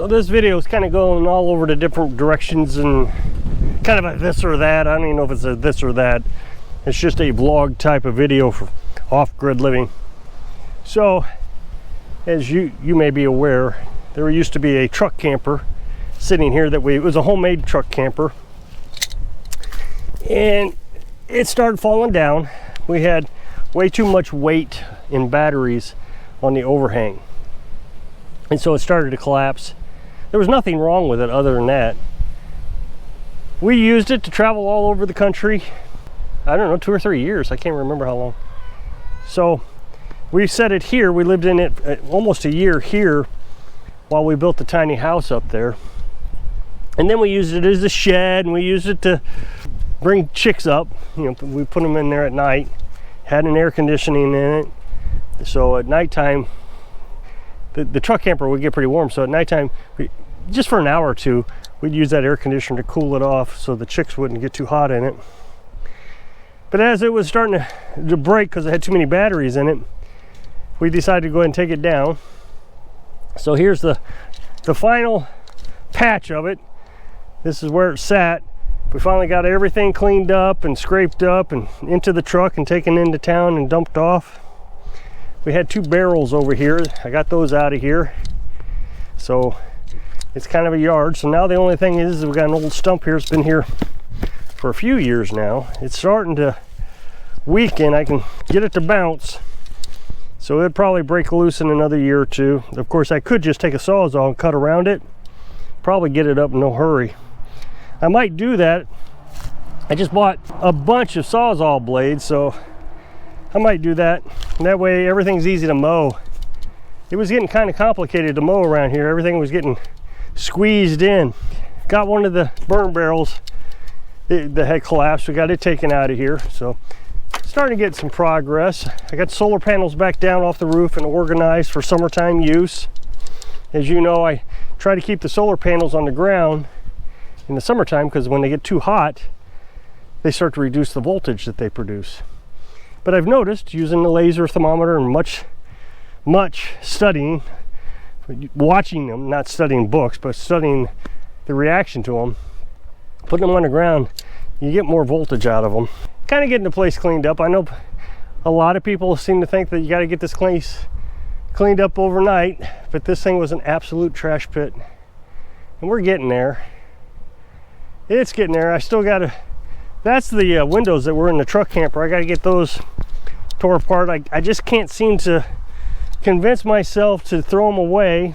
So this video is kind of going all over the different directions and kind of a this or that. I don't even know if it's a this or that. It's just a vlog type of video for off-grid living. So as you may be aware, there used to be a truck camper sitting here it was a homemade truck camper, and it started falling down. We had way too much weight in batteries on the overhang, and so it started to collapse. There was nothing wrong with it other than that. We used it to travel all over the country. I don't know, 2 or 3 years. I can't remember how long. So we set it here. We lived in it almost a year here while we built the tiny house up there. And then we used it as a shed, and we used it to bring chicks up. You know, we put them in there at night. Had an air conditioning in it. So at nighttime, the truck camper would get pretty warm. So at nighttime, just for an hour or two, we'd use that air conditioner to cool it off so the chicks wouldn't get too hot in it. But as it was starting to break because it had too many batteries in it, we decided to go ahead and take it down. So here's the final patch of it. This is where it sat. We finally got everything cleaned up and scraped up and into the truck and taken into town and dumped off. We had 2 barrels over here. I got those out of here. So it's kind of a yard. So now the only thing is we've got an old stump here. It's been here for a few years now. It's starting to weaken. I can get it to bounce. So it'd probably break loose in another year or 2. Of course, I could just take a Sawzall and cut around it. Probably get it up in no hurry. I might do that. I just bought a bunch of Sawzall blades, so I might do that. And that way everything's easy to mow. It was getting kind of complicated to mow around here. Everything was getting squeezed in. Got one of the burn barrels that had collapsed. We got it taken out of here. So starting to get some progress. I got solar panels back down off the roof and organized for summertime use. As you know, I try to keep the solar panels on the ground in the summertime because when they get too hot, they start to reduce the voltage that they produce. But I've noticed using the laser thermometer and much studying, watching them, not studying books, but studying the reaction to them, putting them on the ground, you get more voltage out of them. Kind of getting the place cleaned up. I know a lot of people seem to think that you got to get this place cleaned up overnight, but this thing was an absolute trash pit, and we're getting there. It's getting there. I still got to, that's the windows that were in the truck camper. I got to get those tore apart. I just can't seem to convince myself to throw them away.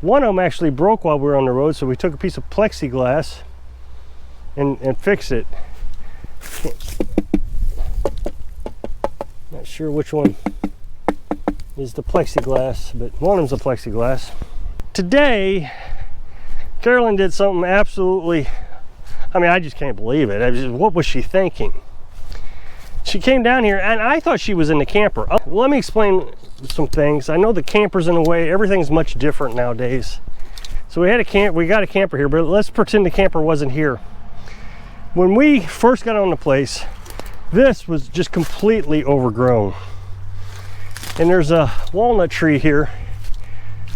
One of them actually broke while we were on the road, so we took a piece of plexiglass and fixed it. Not sure which one is the plexiglass, but one of them's the plexiglass. Today, Carolyn did something absolutely, I mean, I just can't believe it. What was she thinking? She came down here, and I thought she was in the camper. Let me explain some things. I know the camper's in a way, everything's much different nowadays. So we got a camper here, but let's pretend the camper wasn't here. When we first got on the place, this was just completely overgrown. And there's a walnut tree here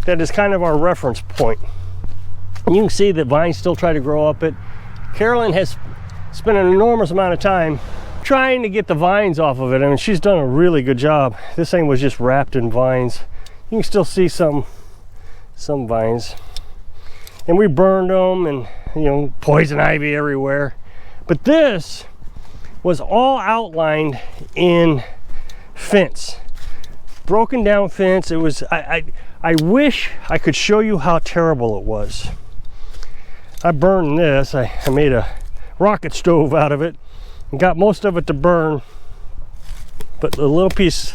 that is kind of our reference point. And you can see that vines still try to grow up it. Carolyn has spent an enormous amount of time trying to get the vines off of it. I mean, she's done a really good job. This thing was just wrapped in vines. You can still see some vines. And we burned them, and you know, poison ivy everywhere. But this was all outlined in fence. Broken down fence. It was, I wish I could show you how terrible it was. I burned this. I made a rocket stove out of it and got most of it to burn, but the little piece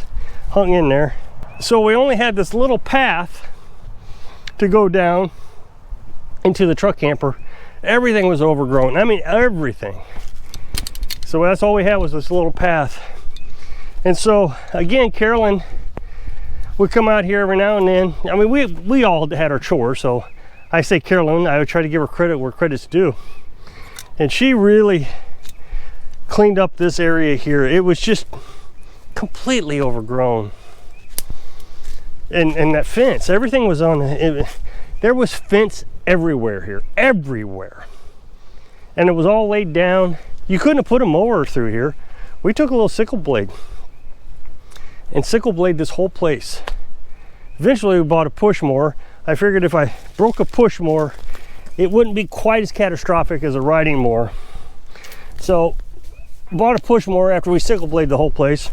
hung in there. So we only had this little path to go down into the truck camper. Everything was overgrown. I mean, everything. So that's all we had was this little path. And so again, Carolyn would come out here every now and then. I mean, we all had our chores, so I say Carolyn, I would try to give her credit where credit's due. And she really cleaned up this area here. It was just completely overgrown. And that fence, everything was on it. There was fence everywhere here, everywhere. And it was all laid down. You couldn't have put a mower through here. We took a little sickle blade and sickle blade this whole place. Eventually we bought a push mower. I figured if I broke a push mower, it wouldn't be quite as catastrophic as a riding mower. So bought a push mower after we sickle blade the whole place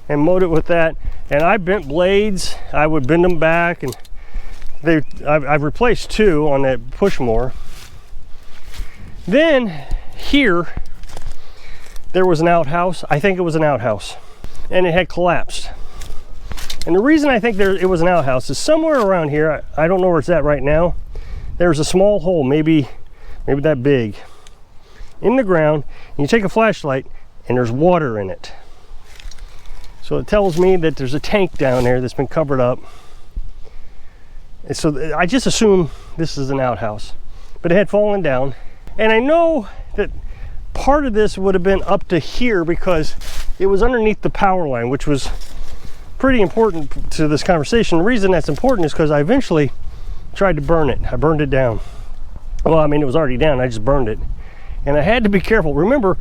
and mowed it with that. And I bent blades. I would bend them back, and I've replaced 2 on that push mower. Then here there was an outhouse. I think it was an outhouse, and it had collapsed. And the reason I think it was an outhouse is somewhere around here, I don't know where it's at right now, there's a small hole, maybe that big, in the ground. And you take a flashlight and there's water in it. So it tells me that there's a tank down there that's been covered up. And so I just assume this is an outhouse, but it had fallen down. And I know that part of this would have been up to here because it was underneath the power line, which was pretty important to this conversation. The reason that's important is because I eventually tried to burn it. I burned it down. Well, I mean, it was already down. I just burned it. And I had to be careful. Remember,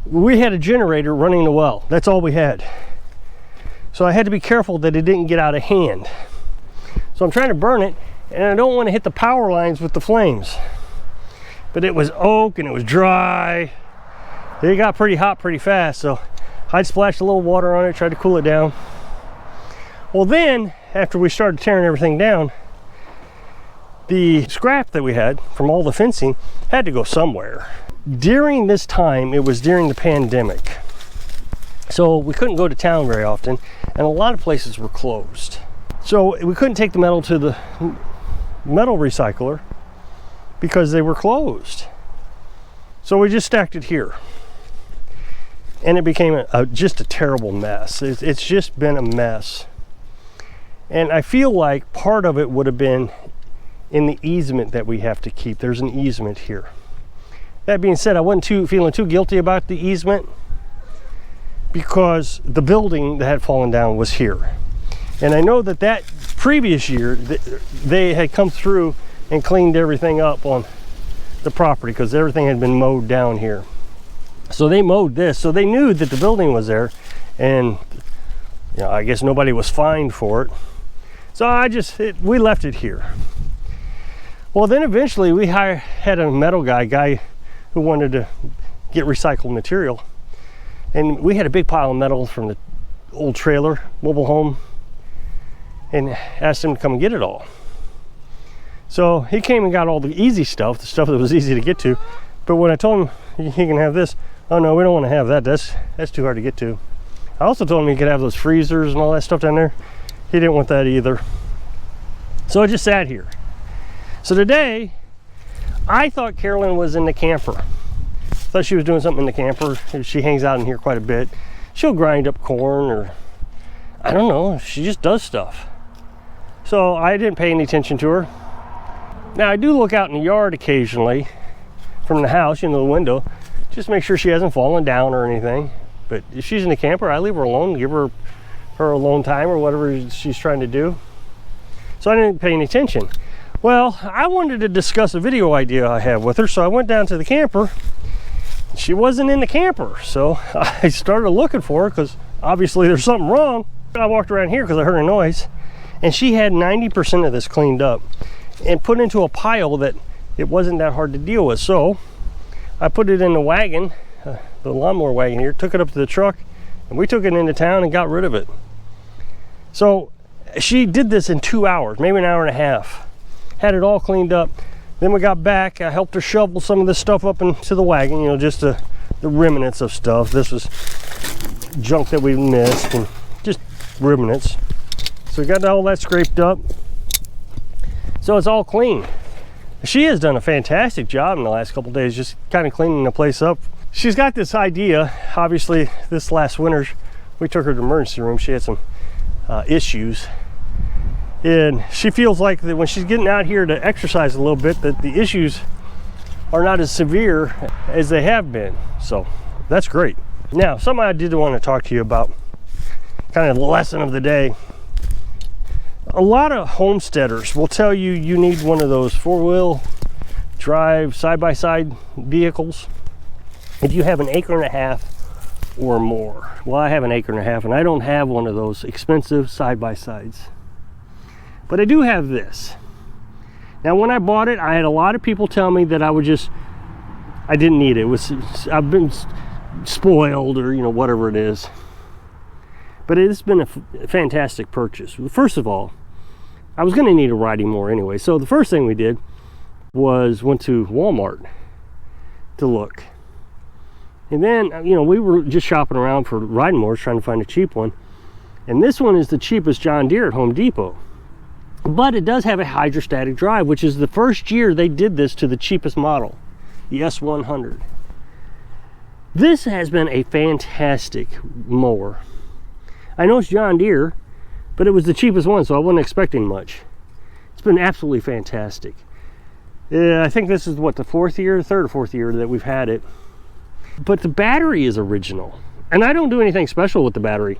we had a generator running the well. That's all we had. So I had to be careful that it didn't get out of hand. So I'm trying to burn it, and I don't want to hit the power lines with the flames. But it was oak and it was dry. It got pretty hot pretty fast, so I splashed a little water on it, tried to cool it down. Well, then, after we started tearing everything down, the scrap that we had from all the fencing had to go somewhere. During this time, it was during the pandemic, so we couldn't go to town very often, and a lot of places were closed. So we couldn't take the metal to the metal recycler because they were closed. So we just stacked it here, and it became just a terrible mess. It's just been a mess. And I feel like part of it would have been in the easement that we have to keep. There's an easement here. That being said, I wasn't feeling too guilty about the easement because the building that had fallen down was here. And I know that previous year, they had come through and cleaned everything up on the property because everything had been mowed down here. So they mowed this, so they knew that the building was there, and I guess nobody was fined for it. So we left it here. Well, then eventually we had a metal guy who wanted to get recycled material, and we had a big pile of metal from the old trailer, mobile home, and asked him to come and get it all. So he came and got all the easy stuff, the stuff that was easy to get to. But when I told him he can have this, oh no, we don't want to have that. That's too hard to get to. I also told him he could have those freezers and all that stuff down there. He didn't want that either. So I just sat here. So today, I thought Carolyn was in the camper. Thought she was doing something in the camper. She hangs out in here quite a bit. She'll grind up corn, or I don't know, she just does stuff. So I didn't pay any attention to her. Now I do look out in the yard occasionally from the house, the window, just make sure she hasn't fallen down or anything. But if she's in the camper, I leave her alone, give her alone time or whatever she's trying to do. So I didn't pay any attention. Well, I wanted to discuss a video idea I have with her, so I went down to the camper. She wasn't in the camper, so I started looking for her because obviously there's something wrong. I walked around here because I heard a noise, and she had 90% of this cleaned up and put into a pile that it wasn't that hard to deal with. So I put it in the wagon, the lawnmower wagon here, took it up to the truck, and we took it into town and got rid of it. So she did this in 2 hours, maybe an hour and a half. Had it all cleaned up. Then we got back. I helped her shovel some of this stuff up into the wagon, just the remnants of stuff. This was junk that we missed and just remnants. So we got all that scraped up. So it's all clean. She has done a fantastic job in the last couple days, just kind of cleaning the place up. She's got this idea. Obviously, this last winter, we took her to the emergency room. She had some issues. And she feels like that when she's getting out here to exercise a little bit, that the issues are not as severe as they have been. So that's great. Now, something I did want to talk to you about, kind of the lesson of the day. A lot of homesteaders will tell you you need one of those four-wheel drive side-by-side vehicles if you have an acre and a half or more. Well, I have an acre and a half and I don't have one of those expensive side-by-sides, but I do have this. Now when I bought it, I had a lot of people tell me that I didn't need it. I've been spoiled, or whatever it is, but it's been a fantastic purchase. First of all, I was going to need a riding mower anyway, so the first thing we did was went to Walmart to look. And then, we were just shopping around for riding mowers, trying to find a cheap one. And this one is the cheapest John Deere at Home Depot. But it does have a hydrostatic drive, which is the first year they did this to the cheapest model, the S100. This has been a fantastic mower. I know it's John Deere, but it was the cheapest one, so I wasn't expecting much. It's been absolutely fantastic. I think this is what, the third or fourth year that we've had it. But the battery is original, and I don't do anything special with the battery.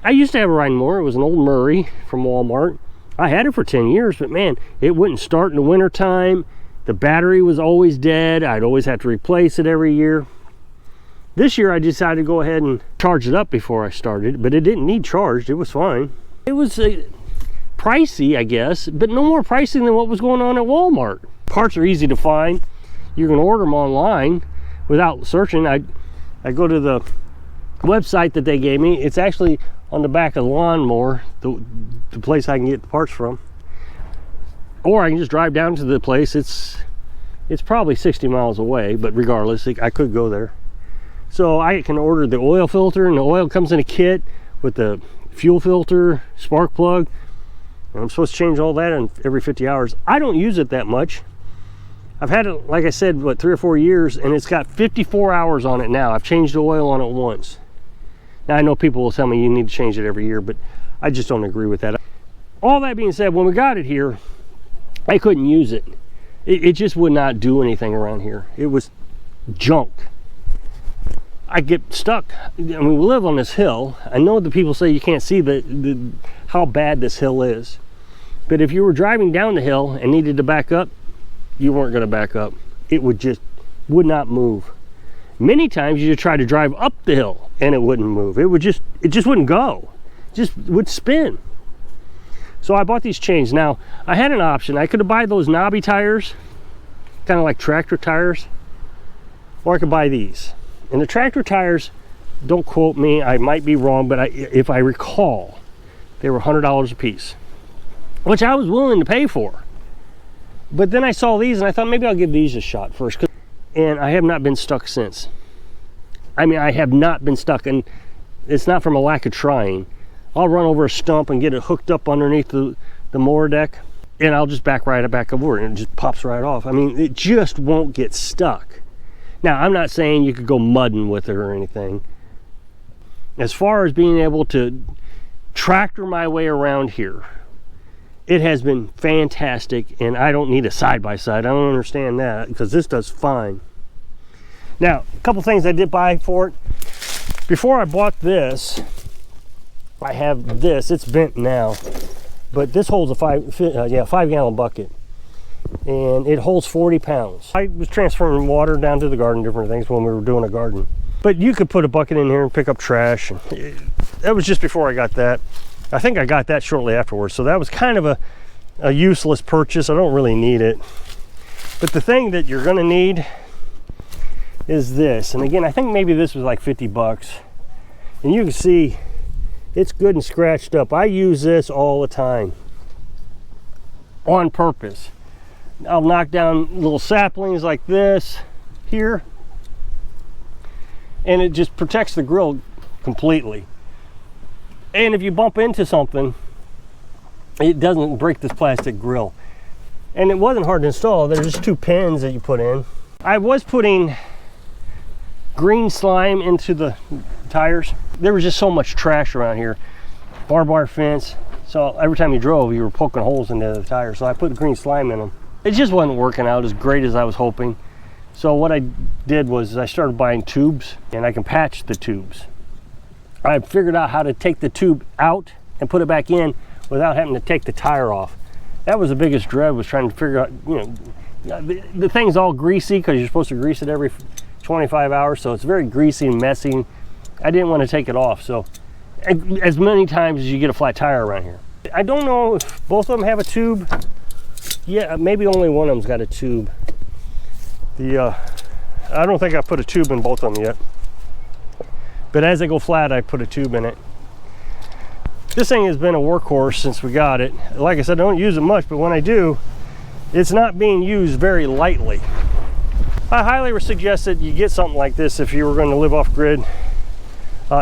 I used to have a riding mower. It was an old Murray from Walmart. I had it for 10 years, but man, it wouldn't start in the winter time. The battery was always dead. I'd always have to replace it every year. This year I decided to go ahead and charge it up before I started, but it didn't need charged. It was fine. It was pricey, I guess, but no more pricey than what was going on at Walmart. Parts are easy to find. You can order them online without searching. I go to the website that they gave me. It's actually on the back of the lawnmower, the place I can get the parts from. Or I can just drive down to the place. It's probably 60 miles away, but regardless, I could go there. So I can order the oil filter, and the oil comes in a kit with the fuel filter, spark plug. And I'm supposed to change all that every 50 hours. I don't use it that much. I've had it, like I said, 3 or 4 years, and it's got 54 hours on it now. I've changed the oil on it once. Now, I know people will tell me you need to change it every year, but I just don't agree with that. All that being said, when we got it here, I couldn't use it. It just would not do anything around here. It was junk. I get stuck. I mean, we live on this hill. I know that people say you can't see how bad this hill is. But if you were driving down the hill and needed to back up, you weren't going to back up. It would not move. Many times you try to drive up the hill and it wouldn't move. It just wouldn't go. It just would spin. So I bought these chains. Now, I had an option. I could buy those knobby tires, kind of like tractor tires, or I could buy these. And the tractor tires, don't quote me, I might be wrong, but if I recall, they were $100 a piece, which I was willing to pay for. But then I saw these and I thought maybe I'll give these a shot first. And I have not been stuck since. I mean, I have not been stuck, and it's not from a lack of trying. I'll run over a stump and get it hooked up underneath the mower deck, and I'll just back over it and it just pops right off. I mean, it just won't get stuck. Now, I'm not saying you could go mudding with it or anything. As far as being able to tractor my way around here, it has been fantastic, and I don't need a side-by-side. I don't understand that, because this does fine. Now, a couple things I did buy for it. Before I bought this, I have this. It's bent now, but this holds a 5-gallon bucket, and it holds 40 pounds. I was transferring water down to the garden, different things when we were doing a garden. But you could put a bucket in here and pick up trash. That was just before I got that. I think I got that shortly afterwards, so that was kind of a useless purchase. I don't really need it. But the thing that you're gonna need is this. And again, I think maybe this was like 50 bucks. And you can see it's good and scratched up. I use this all the time on purpose. I'll knock down little saplings like this here, and it just protects the grill completely. And if you bump into something, it doesn't break this plastic grill. And it wasn't hard to install. There's just 2 pins that you put in. I was putting green slime into the tires. There was just so much trash around here. Barbed wire fence. So every time you drove, you were poking holes into the tires. So I put green slime in them. It just wasn't working out as great as I was hoping. So what I did was I started buying tubes, and I can patch the tubes. I figured out how to take the tube out and put it back in without having to take the tire off. That was the biggest dread, was trying to figure out, you know, the thing's all greasy because you're supposed to grease it every 25 hours, so it's very greasy and messy. I didn't want to take it off, so as many times as you get a flat tire around here. I don't know if both of them have a tube. Yeah, maybe only one of them's got a tube. I don't think I put a tube in both of them yet, but as they go flat, I put a tube in it. This thing has been a workhorse since we got it. Like I said, I don't use it much, but when I do, it's not being used very lightly. I highly suggest that you get something like this if you were going to live off grid,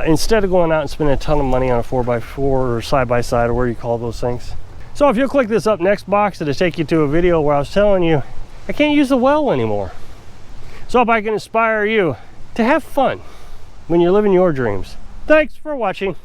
instead of going out and spending a ton of money on a 4x4 or side-by-side, or where you call those things. So if you'll click this up next box, it'll take you to a video where I was telling you I can't use the well anymore. So if I can inspire you to have fun when you're living your dreams. Thanks for watching.